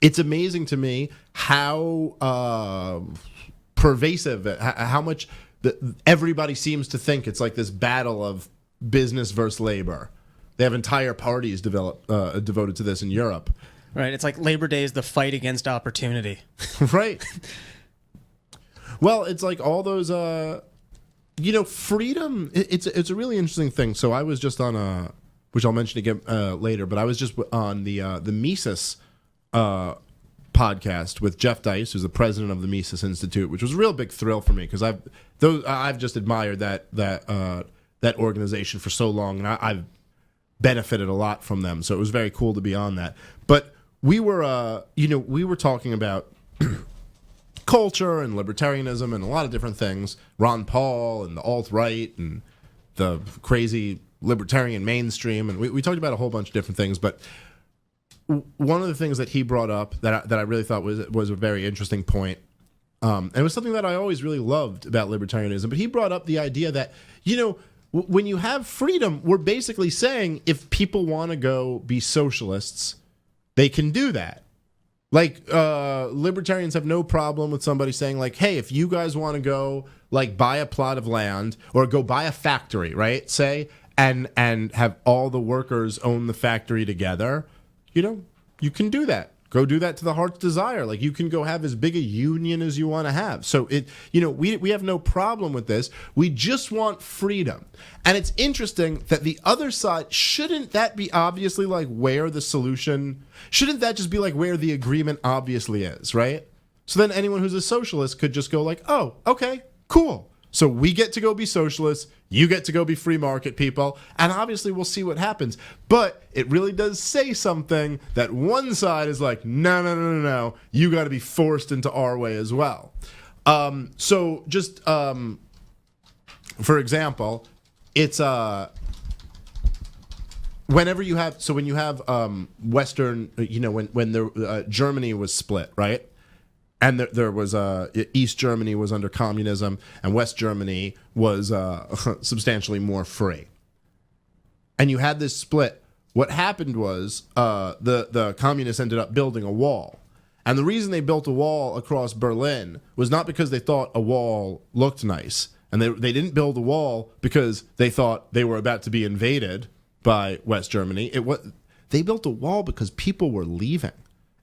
it's amazing to me how pervasive, how much everybody seems to think it's like this battle of business versus labor. They have entire parties devoted to this in Europe. Right. It's like Labor Day is the fight against opportunity. Right. Well, it's like all those, freedom. It's a really interesting thing. So I was just on which I'll mention again later, but I was just on the Mises podcast with Jeff Dice, who's the president of the Mises Institute, which was a real big thrill for me because I've just admired that organization for so long, and I've benefited a lot from them. So it was very cool to be on that. But we were talking about culture and libertarianism and a lot of different things. Ron Paul and the alt-right and the crazy libertarian mainstream, and we talked about a whole bunch of different things. But one of the things that he brought up that I really thought was a very interesting point, and it was something that I always really loved about libertarianism. But he brought up the idea that when you have freedom, we're basically saying if people want to go be socialists, they can do that. Like, libertarians have no problem with somebody saying, like, hey, if you guys want to go, like, buy a plot of land or go buy a factory, right, say, and have all the workers own the factory together, you can do that. Go do that to the heart's desire. Like, you can go have as big a union as you want to have. So, we have no problem with this. We just want freedom. And it's interesting that the other side, shouldn't that be obviously like where the solution, shouldn't that just be like where the agreement obviously is, right? So then anyone who's a socialist could just go like, oh, okay, cool. So we get to go be socialists, you get to go be free market people, and obviously we'll see what happens. But it really does say something that one side is like, no, you got to be forced into our way as well. So just for example, it's whenever you have, when you have Western, when Germany was split, right? And there was East Germany was under communism, and West Germany was substantially more free. And you had this split. What happened was the communists ended up building a wall. And the reason they built a wall across Berlin was not because they thought a wall looked nice. And they didn't build a wall because they thought they were about to be invaded by West Germany. They built a wall because people were leaving.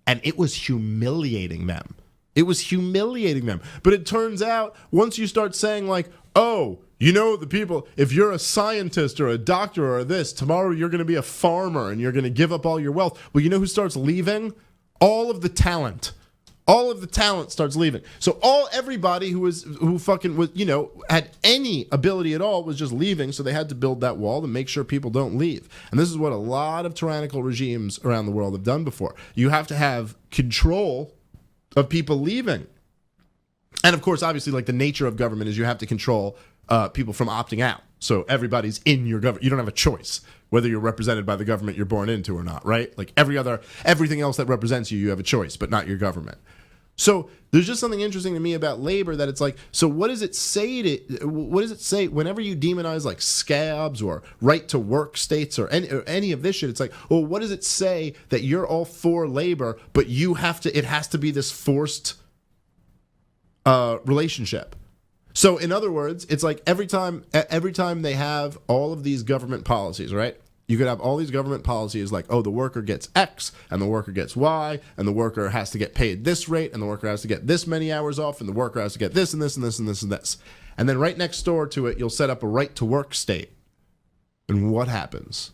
And it was humiliating them. It was humiliating them. But it turns out, once you start saying like, oh, the people, if you're a scientist or a doctor or this, tomorrow you're going to be a farmer and you're going to give up all your wealth. Well, you know who starts leaving? All of the talent. All of the talent starts leaving. So everybody who had any ability at all was just leaving. So they had to build that wall to make sure people don't leave. And this is what a lot of tyrannical regimes around the world have done before. You have to have control of people leaving. And of course, obviously, like the nature of government is you have to control people from opting out. So everybody's in your government. You don't have a choice whether you're represented by the government you're born into or not, right? Like everything else that represents you, you have a choice, but not your government. So there's just something interesting to me about labor that it's like, so what does it say whenever you demonize like scabs or right to work states or any of this shit? It's like, well, what does it say that you're all for labor, but it has to be this forced relationship? So in other words, it's like every time they have all of these government policies, right? You could have all these government policies like, oh, the worker gets X and the worker gets Y and the worker has to get paid this rate and the worker has to get this many hours off and the worker has to get this and this and this and this and this. And then right next door to it, you'll set up a right to work state. And what happens?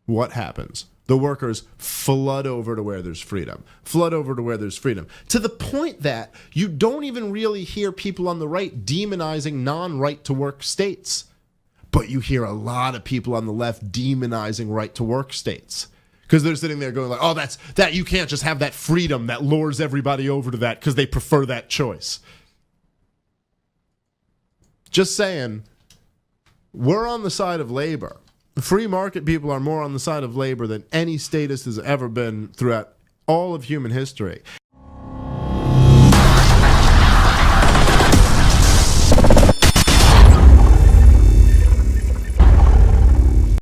What happens? The workers flood over to where there's freedom. Flood over to where there's freedom. To the point that you don't even really hear people on the right demonizing non-right to work states. But you hear a lot of people on the left demonizing right-to-work states because they're sitting there going like, oh, that you can't just have that freedom that lures everybody over to that because they prefer that choice. Just saying, we're on the side of labor. Free market people are more on the side of labor than any statist has ever been throughout all of human history.